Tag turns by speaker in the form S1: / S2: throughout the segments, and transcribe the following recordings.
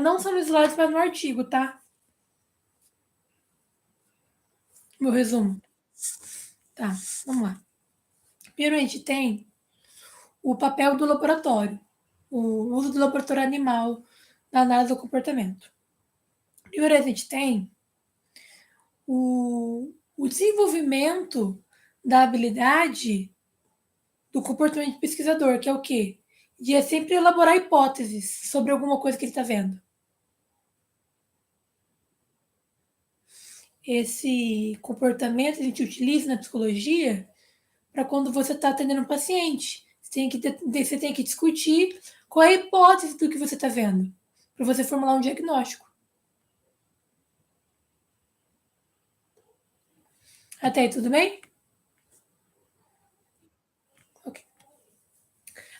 S1: não só nos slides, mas no artigo, tá? Meu resumo. Tá, vamos lá. Primeiro a gente tem o papel do laboratório, o uso do laboratório animal na análise do comportamento. Primeiro a gente tem o desenvolvimento da habilidade do comportamento do pesquisador, que é o quê? De sempre elaborar hipóteses sobre alguma coisa que ele está vendo. Esse comportamento a gente utiliza na psicologia para quando você está atendendo um paciente. Você tem que discutir qual é a hipótese do que você está vendo, para você formular um diagnóstico. Até aí, tudo bem? Ok.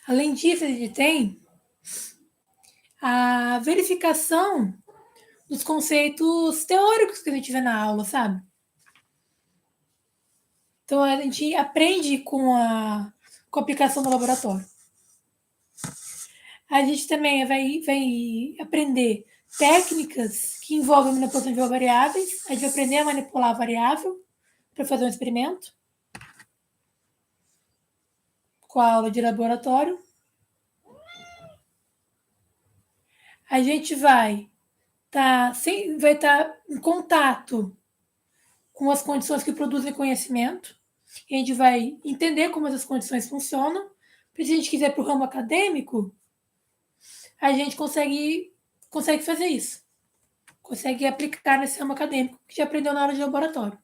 S1: Além disso, a gente tem a verificação dos conceitos teóricos que a gente vê na aula, sabe? Então, a gente aprende com a aplicação no laboratório. A gente também vai aprender técnicas que envolvem manipulação de variáveis. A gente vai aprender a manipular a variável para fazer um experimento com a aula de laboratório. A gente vai estar em contato com as condições que produzem conhecimento. E a gente vai entender como essas condições funcionam. Se a gente quiser para o ramo acadêmico, a gente consegue fazer isso. Consegue aplicar nesse ramo acadêmico que já aprendeu na aula de laboratório.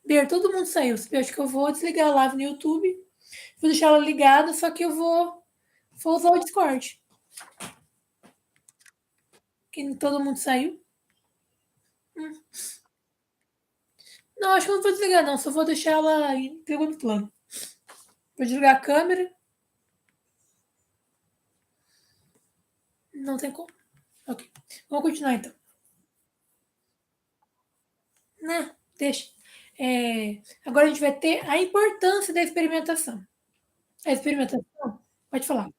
S1: Ber, todo mundo saiu. Eu acho que eu vou desligar a live no YouTube. Vou deixar ela ligada, só que eu vou usar o Discord. Que todo mundo saiu. Não, acho que eu não vou desligar, não. Só vou deixar ela em segundo plano. Vou desligar a câmera. Não tem como. Ok. Vamos continuar então. Né? Deixa. Agora a gente vai ter a importância da experimentação. A experimentação, pode falar.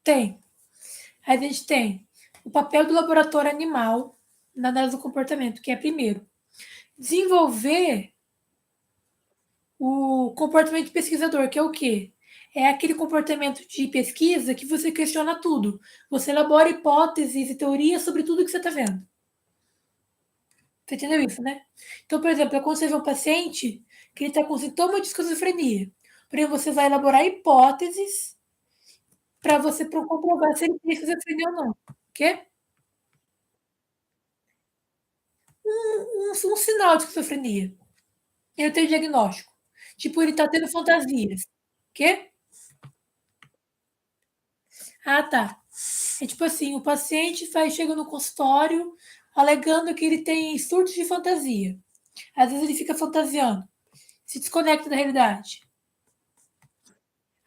S1: Tem. A gente tem o papel do laboratório animal na análise do comportamento, que é primeiro desenvolver o comportamento de pesquisador, que é o quê? É aquele comportamento de pesquisa que você questiona tudo. Você elabora hipóteses e teorias sobre tudo que você está vendo. Você entendeu isso, né? Então, por exemplo, quando você vê um paciente que ele está com sintoma de esquizofrenia, por exemplo, você vai elaborar hipóteses para você comprovar se ele tem esquizofrenia ou não. Quê? Um sinal de esquizofrenia. Ele tem o diagnóstico. Tipo, ele está tendo fantasias. Quê? Ah, tá. É tipo assim, o paciente chega no consultório alegando que ele tem surtos de fantasia. Às vezes ele fica fantasiando, se desconecta da realidade.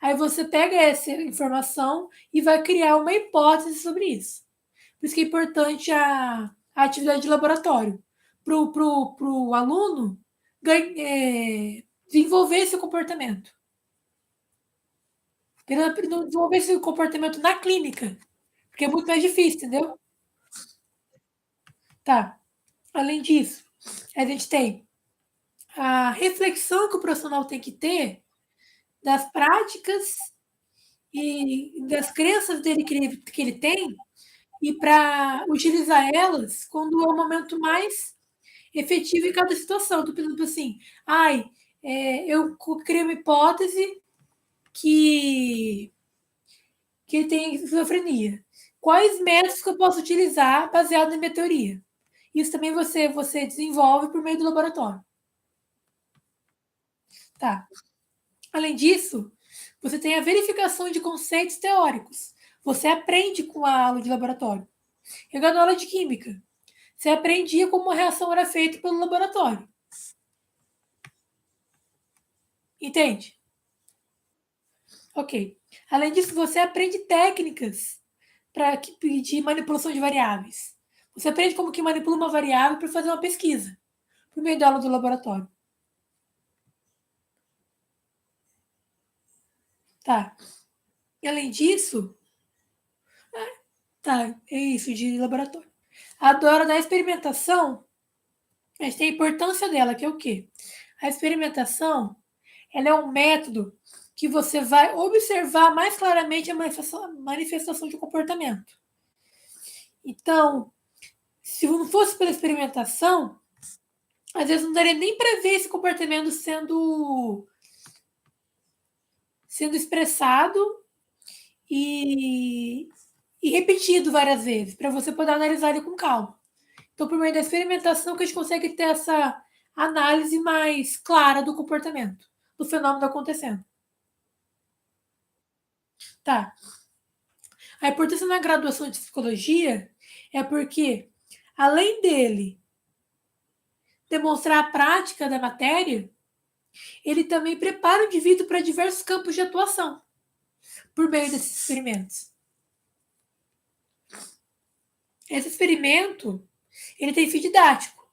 S1: Aí você pega essa informação e vai criar uma hipótese sobre isso. Por isso que é importante a atividade de laboratório. Para o aluno desenvolver esse comportamento. Ele não desenvolver esse comportamento na clínica, porque é muito mais difícil, entendeu? Tá. Além disso, a gente tem a reflexão que o profissional tem que ter das práticas e das crenças dele que ele tem e para utilizar elas quando é o momento mais efetivo em cada situação. Estou pensando assim, eu criei uma hipótese que, que ele tem esquizofrenia. Quais métodos que eu posso utilizar baseado na minha teoria? Isso também você desenvolve por meio do laboratório. Tá. Além disso, você tem a verificação de conceitos teóricos. Você aprende com a aula de laboratório. Eu na aula de química. Você aprendia como a reação era feita pelo laboratório. Entende? Ok. Além disso, você aprende técnicas de manipulação de variáveis. Você aprende como que manipula uma variável para fazer uma pesquisa, por meio da aula do laboratório. Tá. Além disso, tá, é isso de laboratório. Agora, da experimentação, a gente tem a importância dela, que é o quê? A experimentação, ela é um método que você vai observar mais claramente a manifestação de comportamento. Então, se não fosse pela experimentação, às vezes não daria nem para ver esse comportamento sendo expressado e, e repetido várias vezes, para você poder analisar ele com calma. Então, por meio da experimentação, que a gente consegue ter essa análise mais clara do comportamento, do fenômeno acontecendo. Tá. A importância na graduação de psicologia é porque, além dele demonstrar a prática da matéria, ele também prepara o indivíduo para diversos campos de atuação por meio desses experimentos. Esse experimento, ele tem fim didático.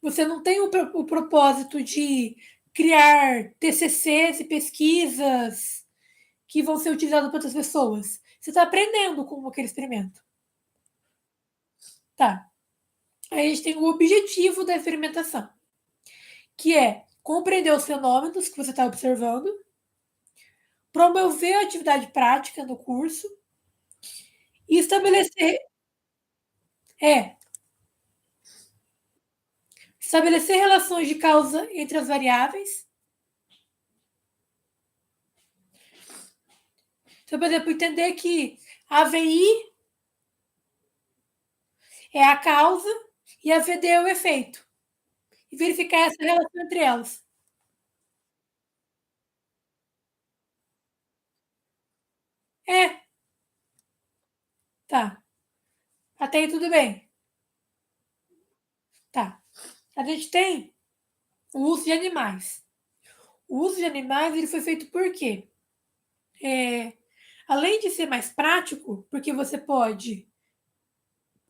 S1: Você não tem o propósito de criar TCCs e pesquisas que vão ser utilizados por outras pessoas. Você está aprendendo com aquele experimento. Tá. Aí a gente tem o objetivo da experimentação, que é compreender os fenômenos que você está observando, promover a atividade prática no curso e é, estabelecer relações de causa entre as variáveis. Então, por exemplo, entender que a VI é a causa e a VD é o efeito. E verificar essa relação entre elas. É, tá. Até aí tudo bem. Tá. A gente tem o uso de animais. O uso de animais ele foi feito por quê? Além de ser mais prático, porque você pode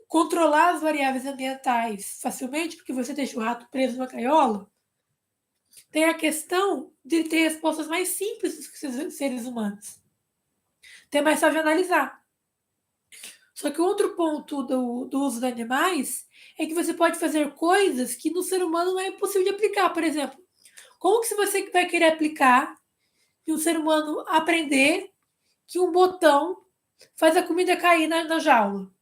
S1: controlar as variáveis ambientais facilmente, porque você deixa o rato preso numa gaiola, tem a questão de ter respostas mais simples do que os seres humanos. Tem mais fácil de analisar. Só que outro ponto do uso de animais é que você pode fazer coisas que no ser humano não é impossível de aplicar. Por exemplo, como que você vai querer aplicar e um ser humano aprender que um botão faz a comida cair na jaula?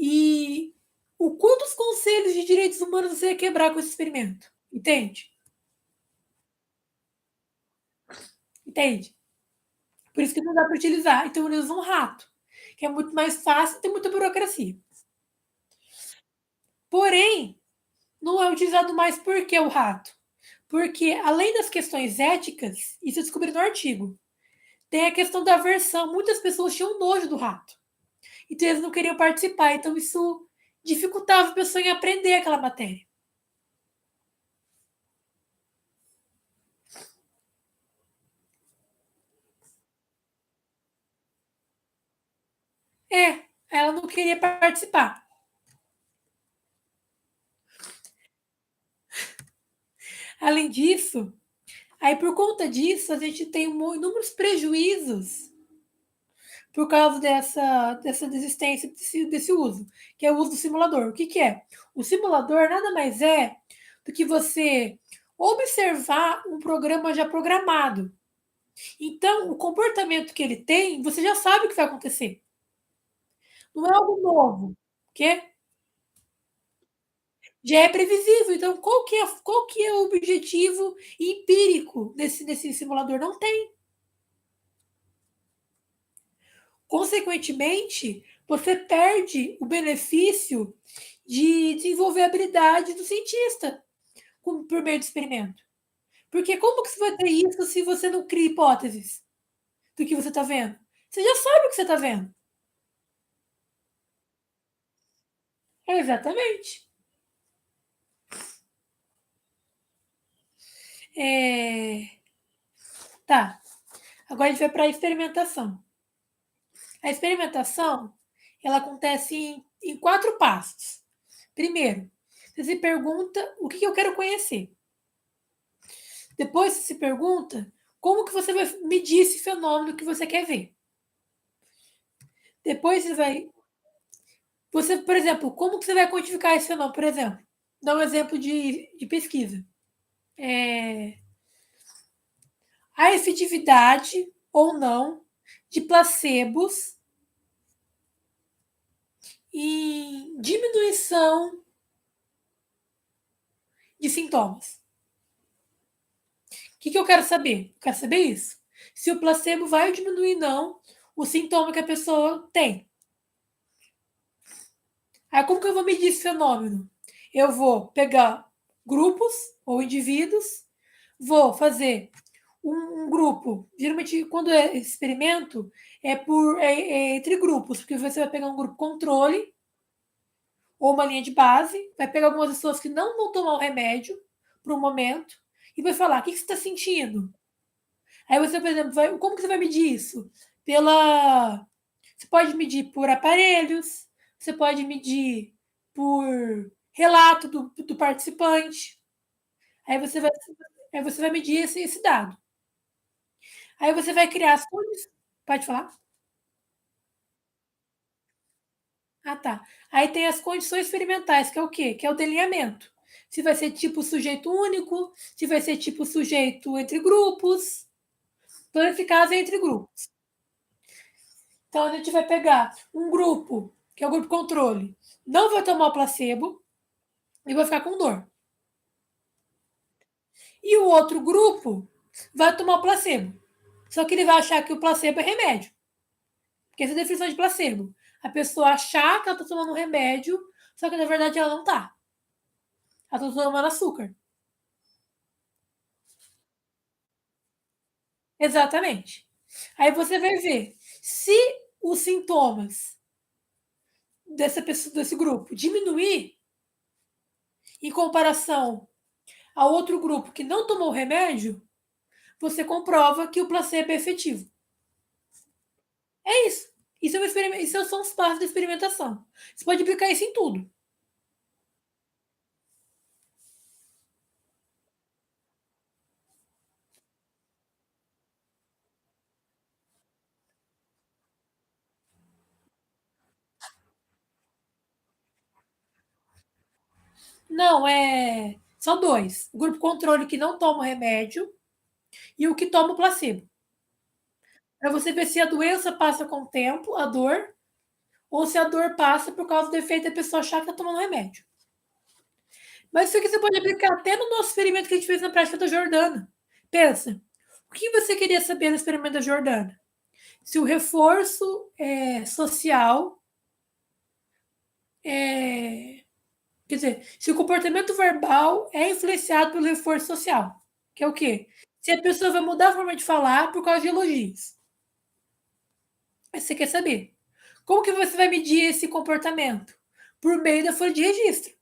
S1: E o quantos conselhos de direitos humanos você ia quebrar com esse experimento? Entende? Entende? Por isso que não dá para utilizar. Então eles usam um rato, que é muito mais fácil e tem muita burocracia. Porém, não é utilizado mais por que o rato? Porque, além das questões éticas, isso eu descobri no artigo, tem a questão da aversão. Muitas pessoas tinham nojo do rato. Então eles não queriam participar. Então isso dificultava a pessoa em aprender aquela matéria. É, ela não queria participar. Além disso, aí por conta disso, a gente tem inúmeros prejuízos por causa dessa desistência desse uso, que é o uso do simulador. O que é? O simulador nada mais é do que você observar um programa já programado. Então, o comportamento que ele tem, você já sabe o que vai acontecer. Não é algo novo, que já é previsível. Então, qual que é o objetivo empírico desse simulador? Não tem. Consequentemente, você perde o benefício de desenvolver a habilidade do cientista por meio do experimento. Porque como que você vai ter isso se você não cria hipóteses do que você está vendo? Você já sabe o que você está vendo. É exatamente. É... Tá. Agora a gente vai para a experimentação. A experimentação ela acontece em 4 passos. Primeiro, você se pergunta o que eu quero conhecer. Depois você se pergunta como que você vai medir esse fenômeno que você quer ver. Depois você vai. Você, por exemplo, como que você vai quantificar esse fenômeno? Por exemplo, dá um exemplo de pesquisa. É, a efetividade ou não de placebos em diminuição de sintomas. O que eu quero saber? Eu quero saber isso. Se o placebo vai diminuir, não, o sintoma que a pessoa tem. Aí, como que eu vou medir esse fenômeno? Eu vou pegar grupos ou indivíduos, vou fazer um grupo. Geralmente, quando é experimento, é entre grupos, porque você vai pegar um grupo controle ou uma linha de base, vai pegar algumas pessoas que não vão tomar o remédio por um momento e vai falar: o que você está sentindo? Aí você, por exemplo, como que você vai medir isso? Pela. Você pode medir por aparelhos, você pode medir por relato do participante. Aí você vai, aí você vai medir esse dado. Aí você vai criar as condições. Pode falar? Ah, tá. Aí tem as condições experimentais, que é o quê? Que é o delineamento. Se vai ser tipo sujeito único, se vai ser tipo sujeito entre grupos. Então, nesse caso, é entre grupos. Então, a gente vai pegar um grupo, que é o grupo controle, não vai tomar o placebo e vai ficar com dor. E o outro grupo vai tomar o placebo. Só que ele vai achar que o placebo é remédio. Porque essa é a definição de placebo. A pessoa achar que ela está tomando um remédio, só que na verdade ela não está. Ela está tomando açúcar. Exatamente. Aí você vai ver se os sintomas dessa pessoa, desse grupo diminuir em comparação ao outro grupo que não tomou o remédio, você comprova que o placebo é efetivo. É isso. Isso são os passos da experimentação. Você pode aplicar isso em tudo. Não, são dois. O grupo controle que não toma o remédio e o que toma o placebo. Para você ver se a doença passa com o tempo, a dor, ou se a dor passa por causa do efeito da pessoa achar que está tomando remédio. Mas isso aqui você pode aplicar até no nosso experimento que a gente fez na prática da Jordana. Pensa, o que você queria saber no experimento da Jordana? Se o reforço social quer dizer, se o comportamento verbal é influenciado pelo reforço social, que é o quê? Se a pessoa vai mudar a forma de falar por causa de elogios. Aí você quer saber. Como que você vai medir esse comportamento? Por meio da folha de registro.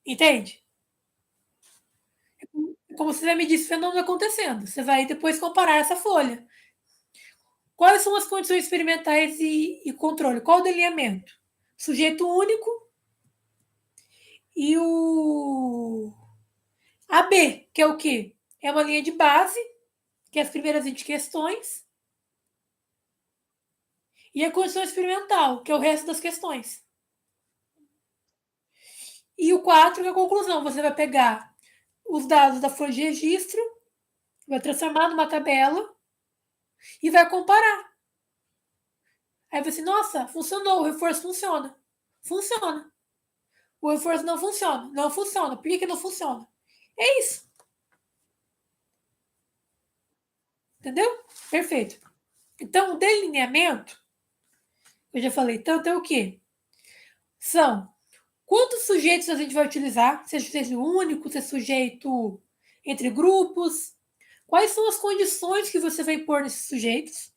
S1: Entende? Como você vai medir esse fenômeno acontecendo. Você vai depois comparar essa folha. Quais são as condições experimentais e controle? Qual o delineamento? Sujeito único e o AB, que é o quê? É uma linha de base, que é as primeiras 20 questões, e a condição experimental, que é o resto das questões. E o 4, que é a conclusão. Você vai pegar os dados da folha de registro, vai transformar numa tabela e vai comparar. Aí você, nossa, funcionou, o reforço funciona. Funciona. O reforço não funciona. Não funciona. Por que não funciona? É isso. Entendeu? Perfeito. Então, o delineamento, eu já falei tanto, é o quê? São quantos sujeitos a gente vai utilizar, seja sujeito único, seja sujeito entre grupos, quais são as condições que você vai impor nesses sujeitos,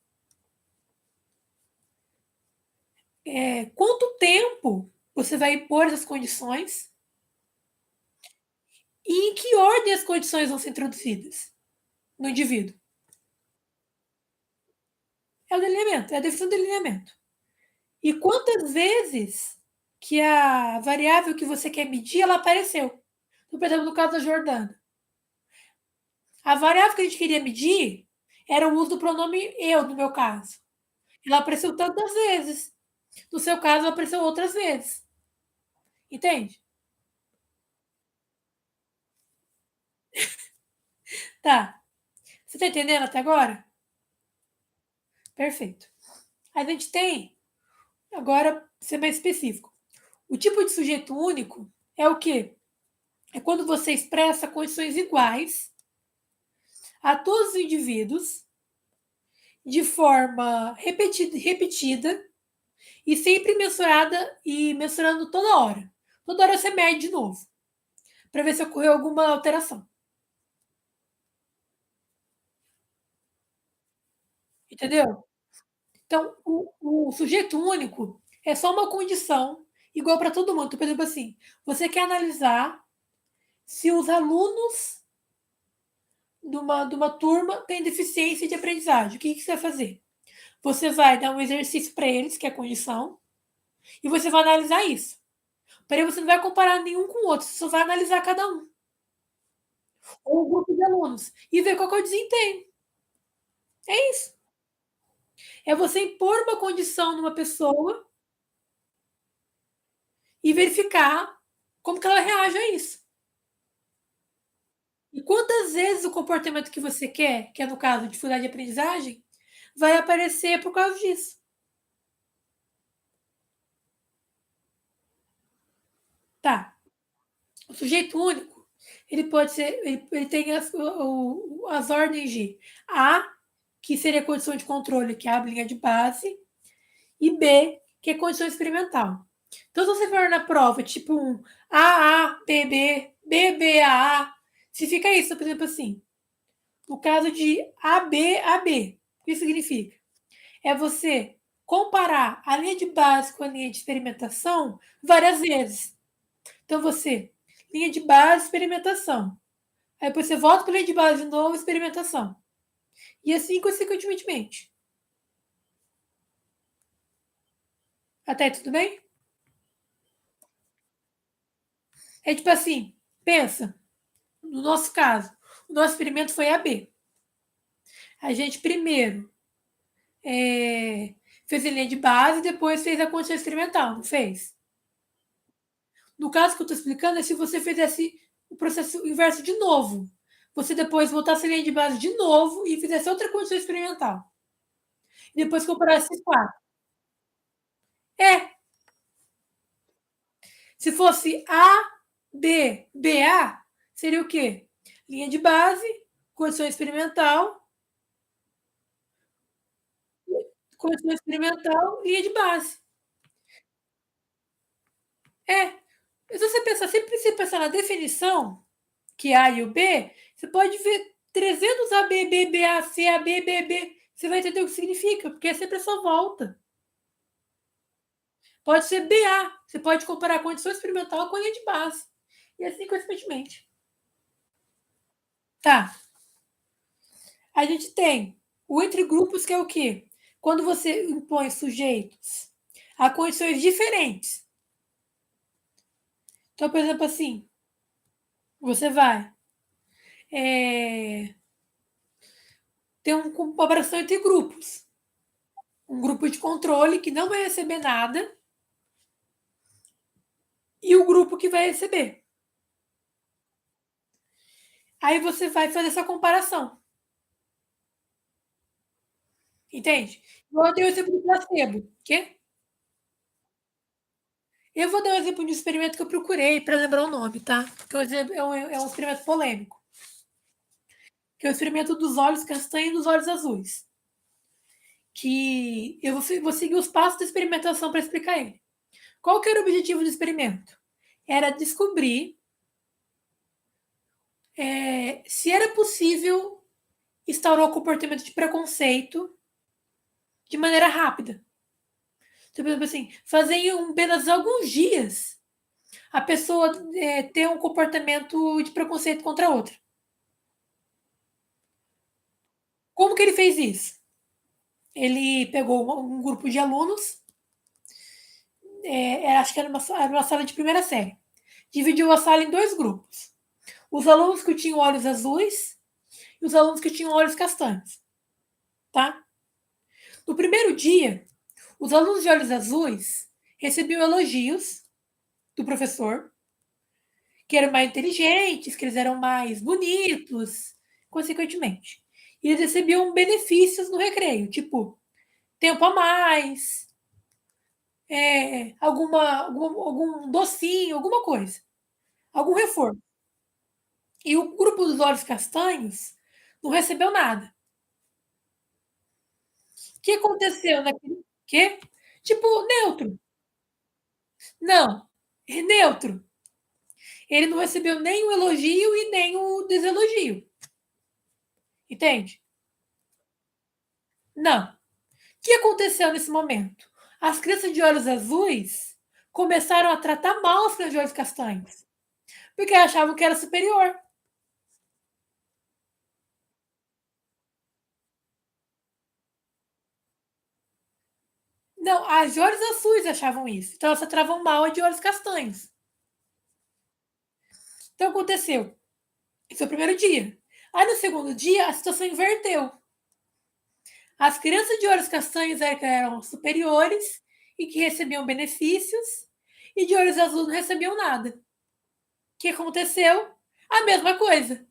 S1: quanto tempo você vai impor essas condições e em que ordem as condições vão ser introduzidas no indivíduo. É o delineamento, é a definição do delineamento. E quantas vezes que a variável que você quer medir, ela apareceu. Então, por exemplo, no caso da Jordana. A variável que a gente queria medir era o uso do pronome eu, no meu caso. Ela apareceu tantas vezes. No seu caso, ela apareceu outras vezes. Entende? Tá. Você tá entendendo até agora? Perfeito. A gente tem, agora, ser mais específico. O tipo de sujeito único é o quê? É quando você expressa condições iguais a todos os indivíduos de forma repetida e sempre mensurada e mensurando toda hora. Toda hora você mede de novo, para ver se ocorreu alguma alteração. Entendeu? Então, o sujeito único é só uma condição igual para todo mundo. Então, por exemplo, assim, você quer analisar se os alunos de uma turma têm deficiência de aprendizagem. O que você vai fazer? Você vai dar um exercício para eles, que é a condição, e você vai analisar isso. Porém, você não vai comparar nenhum com o outro, você só vai analisar cada um, ou um grupo de alunos, e ver qual é o desempenho. É isso. É você impor uma condição numa pessoa e verificar como que ela reage a isso. E quantas vezes o comportamento que você quer, que é no caso dificuldade de aprendizagem, vai aparecer por causa disso. Tá. O sujeito único, ele pode ser, ele tem as ordens de A, que seria a condição de controle, que é a linha de base, e B, que é condição experimental. Então, se você for na prova, tipo um AABB, BBAA, se fica isso, por exemplo, assim, no caso de ABAB, o que isso significa? É você comparar a linha de base com a linha de experimentação várias vezes. Então, você, linha de base, experimentação. Aí depois você volta para a linha de base de novo, experimentação. E assim consequentemente. Até aí, tudo bem? É tipo assim, pensa, no nosso caso, o nosso experimento foi AB. A gente primeiro fez a linha de base, depois fez a condição experimental, não fez? No caso que eu estou explicando, é se você fizesse o processo inverso de novo. Você depois voltasse a linha de base de novo e fizesse outra condição experimental. E depois comparasse esses quatro. É, se fosse A, B, BA, seria o quê? Linha de base, condição experimental, condição experimental, linha de base. É. Se você pensar, sempre se pensar na definição, que é A e o B, você pode ver 300 AB, B, A, C, A, B, B, B. Você vai entender o que significa, porque é sempre essa volta. Pode ser BA. Você pode comparar a condição experimental com a linha de base. E assim consequentemente. Tá. A gente tem o entre grupos, que é o quê? Quando você impõe sujeitos a condições diferentes. Então, por exemplo, assim, você vai ter uma comparação entre grupos. Um grupo de controle que não vai receber nada e o grupo que vai receber. Aí você vai fazer essa comparação. Entende? Igual eu dei o exemplo do placebo. Quê? Eu vou dar um exemplo de um experimento que eu procurei para lembrar o nome, tá? Que é um experimento polêmico. Que é o experimento dos olhos castanhos e dos olhos azuis. Que eu vou seguir os passos da experimentação para explicar ele. Qual que era o objetivo do experimento? Era descobrir se era possível instaurar o comportamento de preconceito de maneira rápida. Então, por exemplo, assim, fazer em apenas alguns dias a pessoa ter um comportamento de preconceito contra a outra. Como que ele fez isso? Ele pegou um grupo de alunos, acho que era uma sala de primeira série, dividiu a sala em dois grupos. Os alunos que tinham olhos azuis e os alunos que tinham olhos castanhos, tá? No primeiro dia, os alunos de olhos azuis recebiam elogios do professor, que eram mais inteligentes, que eles eram mais bonitos, consequentemente. E eles recebiam benefícios no recreio, tipo tempo a mais, algum docinho, alguma coisa, algum reforço. E o grupo dos olhos castanhos não recebeu nada. O que aconteceu naquele. Quê? Tipo, neutro. Não, é neutro. Ele não recebeu nem o elogio e nem o deselogio. Entende? Não. O que aconteceu nesse momento? As crianças de olhos azuis começaram a tratar mal as crianças de olhos castanhos, porque achavam que era superior. Não, as de olhos azuis achavam isso. Então elas tratavam mal a de olhos castanhos. Então aconteceu. Esse foi o primeiro dia. Aí no segundo dia a situação inverteu. As crianças de olhos castanhos eram superiores e que recebiam benefícios, e de olhos azuis não recebiam nada. O que aconteceu? A mesma coisa.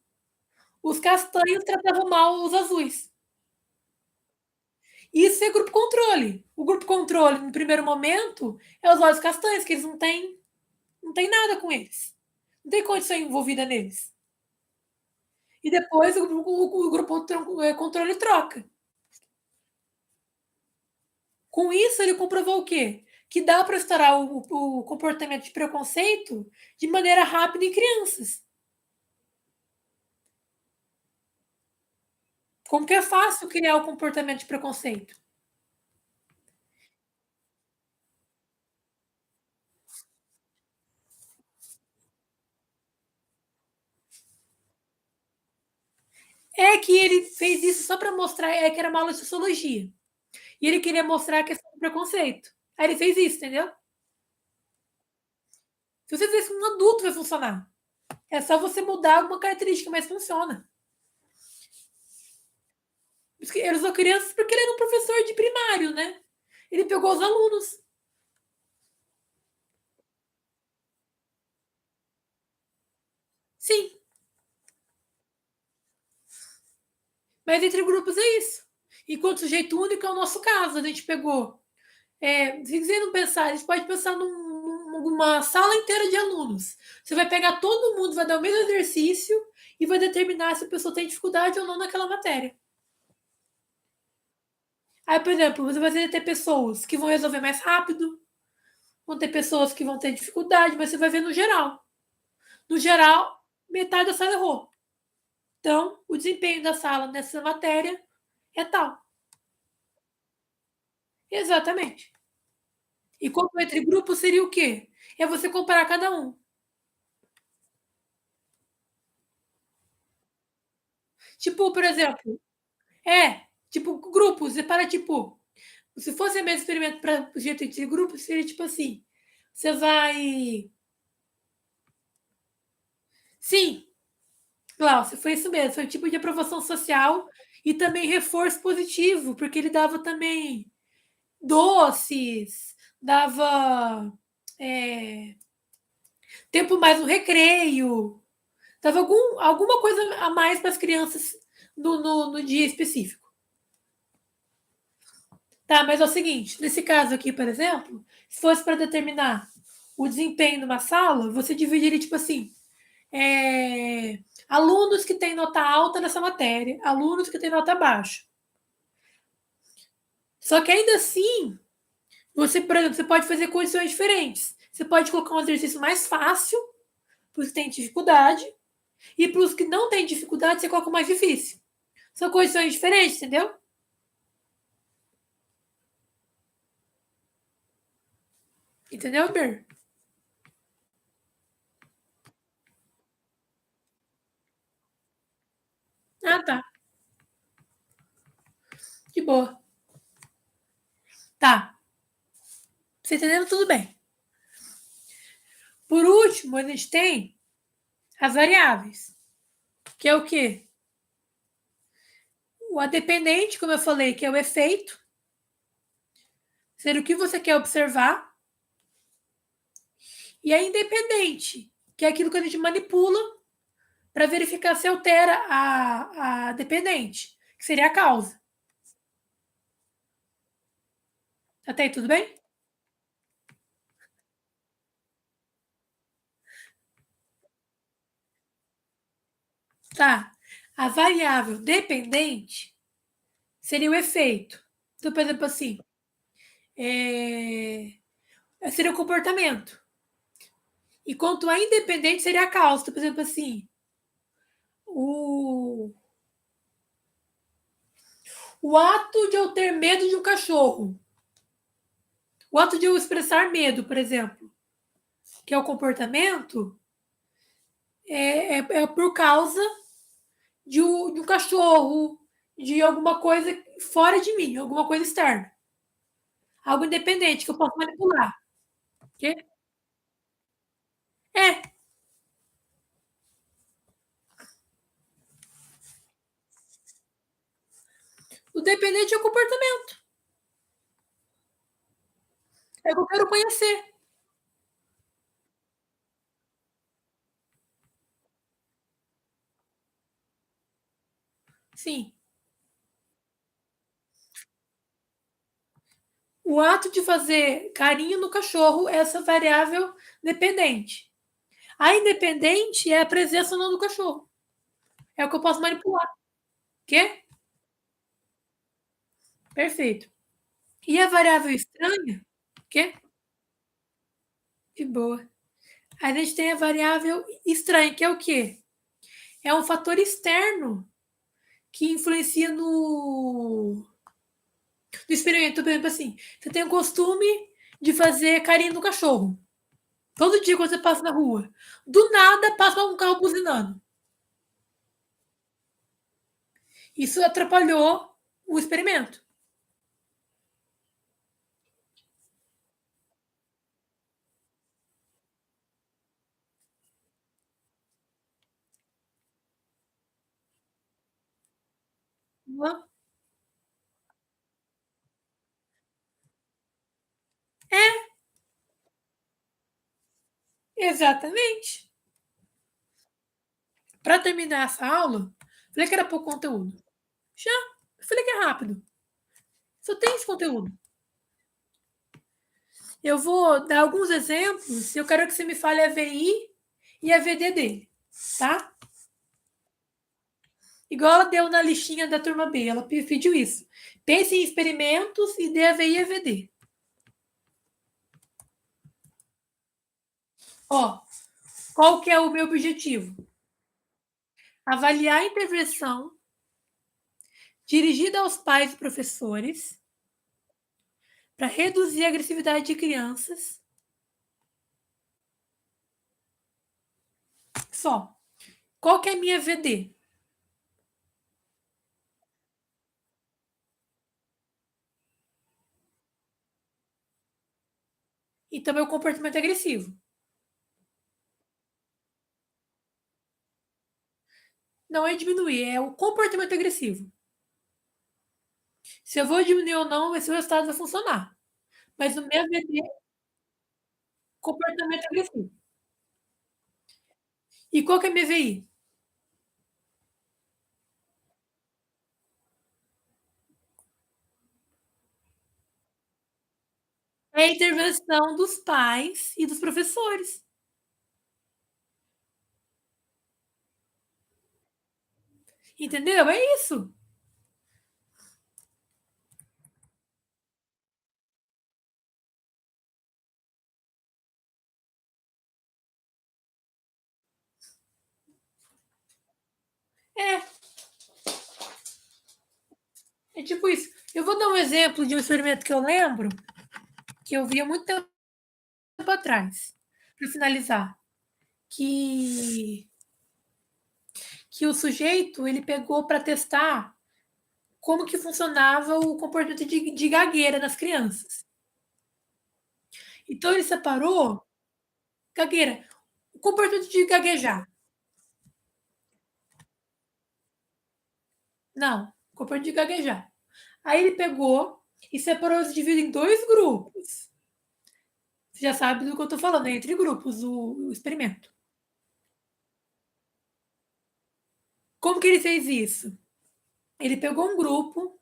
S1: Os castanhos tratavam mal os azuis. Isso é grupo controle. O grupo controle, no primeiro momento, é os olhos castanhos, que eles não têm nada com eles. Não tem condição envolvida neles. E depois o grupo controle troca. Com isso, ele comprovou o quê? Que dá para estourar o comportamento de preconceito de maneira rápida em crianças. Como que é fácil criar o comportamento de preconceito? É que ele fez isso só para mostrar que era uma aula de sociologia. E ele queria mostrar a questão do preconceito. Aí ele fez isso, entendeu? Se você fizer isso com um adulto, vai funcionar. É só você mudar alguma característica, mas funciona. Ele usou crianças porque ele era um professor de primário, né? Ele pegou os alunos. Sim, mas entre grupos é isso. Enquanto sujeito único é o nosso caso. A gente pegou. Se quiser não pensar, a gente pode pensar numa sala inteira de alunos. Você vai pegar todo mundo, vai dar o mesmo exercício e vai determinar se a pessoa tem dificuldade ou não naquela matéria. Aí, por exemplo, você vai ter pessoas que vão resolver mais rápido, vão ter pessoas que vão ter dificuldade, mas você vai ver no geral. No geral, metade da sala errou. Então, o desempenho da sala nessa matéria é tal. Exatamente. E como entre grupos seria o quê? É você comparar cada um. Tipo, por exemplo, tipo, grupos, você para, tipo, se fosse o mesmo experimento para o jeito de grupo, seria tipo assim: você vai. Sim, Glaucio, foi isso mesmo, foi um tipo de aprovação social e também reforço positivo, porque ele dava também doces, dava tempo mais no recreio, dava alguma coisa a mais para as crianças no dia específico. Tá, mas é o seguinte, nesse caso aqui, por exemplo, se fosse para determinar o desempenho numa sala, você dividiria, tipo assim, alunos que têm nota alta nessa matéria, alunos que têm nota baixa. Só que ainda assim, você, por exemplo, você pode fazer condições diferentes. Você pode colocar um exercício mais fácil para os que têm dificuldade, e para os que não têm dificuldade, você coloca o mais difícil. São condições diferentes, entendeu? Entendeu, Ber? Ah, tá. De boa. Tá. Você entendendo? Tudo bem. Por último, a gente tem as variáveis, que é o quê? O dependente, como eu falei, que é o efeito, ser o que você quer observar. E a independente, que é aquilo que a gente manipula para verificar se altera a dependente, que seria a causa. Até aí, tudo bem? Tá. A variável dependente seria o efeito. Então, por exemplo, assim, seria o comportamento. Enquanto a independente seria a causa. Então, por exemplo, assim, o, o ato de eu ter medo de um cachorro. O ato de eu expressar medo, por exemplo, que é o comportamento, é por causa de um cachorro, de alguma coisa fora de mim, alguma coisa externa. Algo independente que eu posso manipular. Ok? É, o dependente é o comportamento. É o que eu quero conhecer. Sim. O ato de fazer carinho no cachorro é essa variável dependente. A independente é a presença ou não do cachorro. É o que eu posso manipular. Quê? Perfeito. E a variável estranha? Quê? De boa. A gente tem a variável estranha, que é o quê? É um fator externo que influencia no experimento. Por exemplo, assim, você tem o costume de fazer carinho no cachorro. Todo dia quando você passa na rua. Do nada passa um carro buzinando. Isso atrapalhou o experimento. É, exatamente. Para terminar essa aula, falei que era pouco conteúdo. Já, falei que é rápido. Só tem esse conteúdo. Eu vou dar alguns exemplos. Eu quero que você me fale a VI e a VD dele, tá? Igual ela deu na listinha da turma B, ela pediu isso. Pense em experimentos e dê a VI e a VD. Ó, qual que é o meu objetivo? Avaliar a intervenção dirigida aos pais e professores para reduzir a agressividade de crianças. Só. Qual que é a minha VD? Então, meu comportamento agressivo. Não é diminuir, é o comportamento agressivo. Se eu vou diminuir ou não, esse resultado vai funcionar. Mas o meu VD é comportamento agressivo. E qual que é a minha VI? É a intervenção dos pais e dos professores. Entendeu? É isso. É, é tipo isso. Eu vou dar um exemplo de um experimento que eu lembro, que eu vi há muito tempo atrás, para finalizar, que, que o sujeito ele pegou para testar como que funcionava o comportamento de gagueira nas crianças. Então ele separou gagueira, o comportamento de gaguejar. Não. ficou perto de gaguejar. Aí ele pegou e separou os indivíduos em dois grupos. Você já sabe do que eu estou falando, é entre grupos o experimento. Como que ele fez isso? Ele pegou um grupo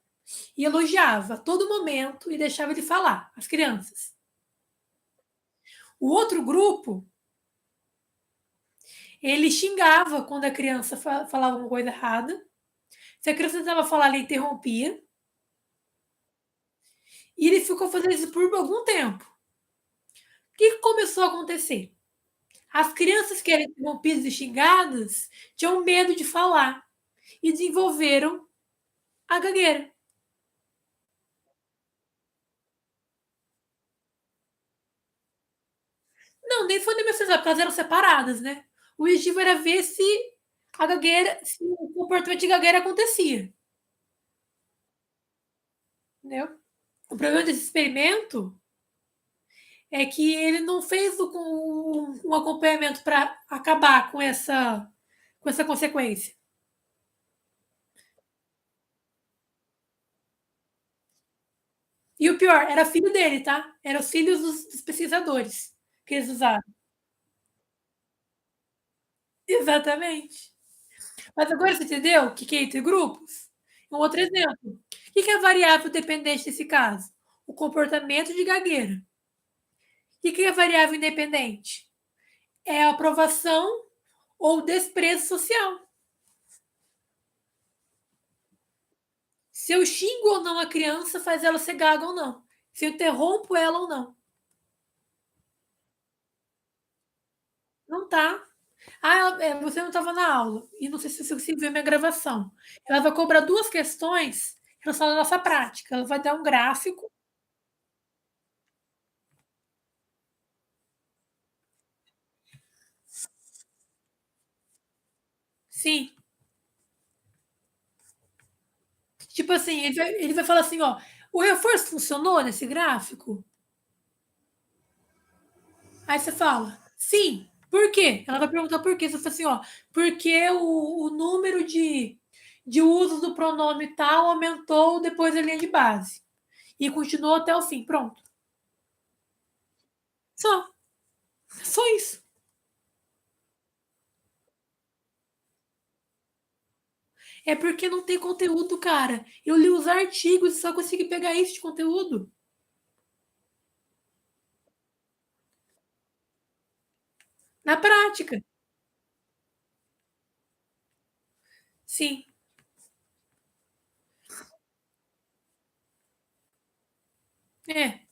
S1: e elogiava a todo momento e deixava ele falar, as crianças. O outro grupo, ele xingava quando a criança falava uma coisa errada. Se a criança tentava falar, ele interrompia. E ele ficou fazendo isso por algum tempo. O que começou a acontecer? As crianças que eram interrompidas e xingadas tinham medo de falar e desenvolveram a gagueira. Não, nem foi demonstração, porque elas eram separadas, né? O objetivo era ver se a gagueira, se o comportamento de gagueira acontecia. Entendeu? O problema desse experimento é que ele não fez um acompanhamento para acabar com essa consequência. E o pior, era filho dele, tá? Eram os filhos dos pesquisadores que eles usaram. Exatamente. Mas agora você entendeu o que é entre grupos? Um outro exemplo. O que é a variável dependente nesse caso? O comportamento de gagueira. O que é a variável independente? É a aprovação ou desprezo social. Se eu xingo ou não a criança, faz ela ser gaga ou não. Se eu interrompo ela ou não. Não tá. Ah, você não estava na aula. E não sei se você conseguiu ver minha gravação. Ela vai cobrar duas questões em relação à nossa prática. Ela vai dar um gráfico. Sim. Tipo assim, ele vai falar assim, ó, o reforço funcionou nesse gráfico? Aí você fala, sim. Por quê? Ela vai perguntar por quê. Você fala assim, ó, porque o número de usos do pronome tal aumentou depois da linha de base. E continuou até o fim. Pronto. Só. Só isso. É porque não tem conteúdo, cara. Eu li os artigos e só consegui pegar isso de conteúdo. Na prática. Sim. É.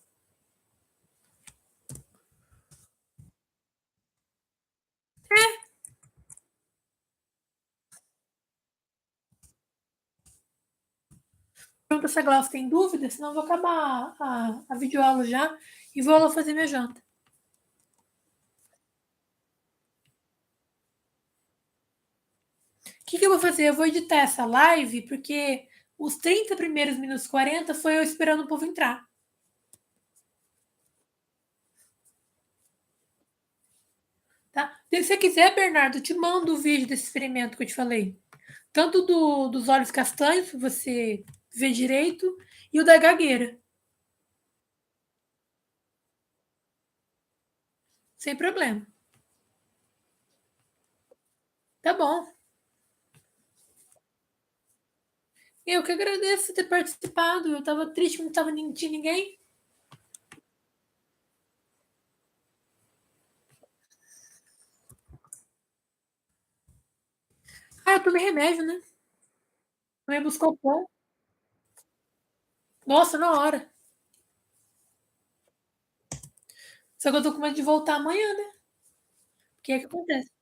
S1: Pergunta se a Glaucia tem dúvida, senão eu vou acabar a videoaula já e vou lá fazer minha janta. O que, que eu vou fazer? Eu vou editar essa live, porque os 30 primeiros minutos, 40, foi eu esperando o povo entrar. Tá? Se você quiser, Bernardo, eu te mando o vídeo desse experimento que eu te falei. Tanto dos olhos castanhos, para você ver direito, e o da gagueira. Sem problema. Tá bom. Eu que agradeço ter participado. Eu tava triste, não tava tinha ninguém. Ah, eu tomei remédio, né? Tomei Buscopan. Nossa, na hora. Só que eu tô com medo de voltar amanhã, né? O que é que acontece?